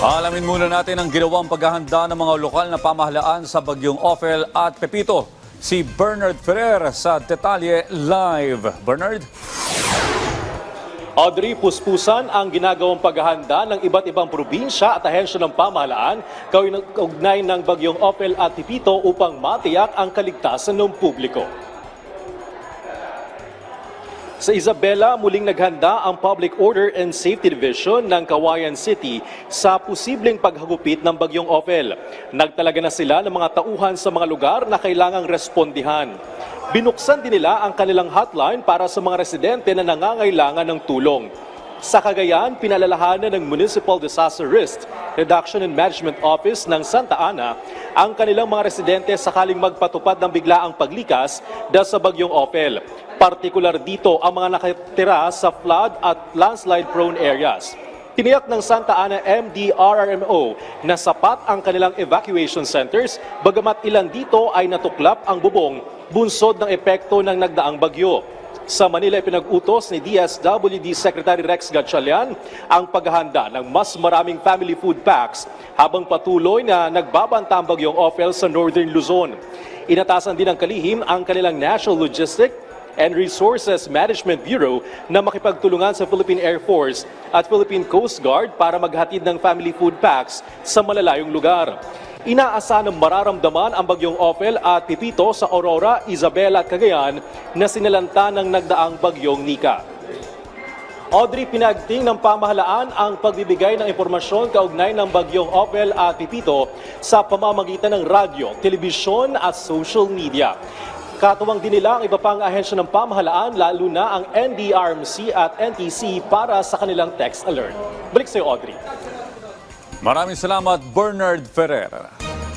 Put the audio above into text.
Alamin muna natin ang ginawang paghahanda ng mga lokal na pamahalaan sa bagyong Ophel at Pepito. Si Bernard Ferrer sa Detalye Live. Bernard? Audrey, puspusan ang ginagawang paghahanda ng iba't ibang probinsya at ahensya ng pamahalaan kaugnay ng bagyong Ophel at Pepito upang matiyak ang kaligtasan ng publiko. Sa Isabela, muling naghanda ang Public Order and Safety Division ng Cauayan City sa posibleng paghagupit ng bagyong Ophel. Nagtalaga na sila ng mga tauhan sa mga lugar na kailangang respondihan. Binuksan din nila ang kanilang hotline para sa mga residente na nangangailangan ng tulong. Sa Cagayan, pinalalahanan ng Municipal Disaster Risk Reduction and Management Office ng Santa Ana ang kanilang mga residente sakaling magpatupad ng biglaang paglikas dahil sa bagyong Ophel. Partikular dito ang mga nakatira sa flood at landslide-prone areas. Tiniyak ng Santa Ana MDRRMO na sapat ang kanilang evacuation centers, bagamat ilan dito ay natuklap ang bubong bunsod ng epekto ng nagdaang bagyo. Sa Manila, pinag-utos ni DSWD Secretary Rex Gatchalian ang paghahanda ng mas maraming family food packs habang patuloy na nagbabanta ang bagyong Ophel sa Northern Luzon. Inatasan din ng kalihim ang kanilang National Logistic and Resources Management Bureau na makipagtulungan sa Philippine Air Force at Philippine Coast Guard para maghatid ng family food packs sa malalayong lugar. Inaasahan ng mararamdaman ang bagyong Ophel at Pepito sa Aurora, Isabela at Cagayan na sinalanta ng nagdaang bagyong Nika. Audrey, pinagting ng pamahalaan ang pagbibigay ng impormasyon kaugnay ng bagyong Ophel at Pepito sa pamamagitan ng radyo, telebisyon at social media. Katuwang din nila ang iba pang ahensya ng pamahalaan, lalo na ang NDRMC at NTC para sa kanilang text alert. Balik sa iyo, Audrey. Maraming salamat, Bernard Ferrer.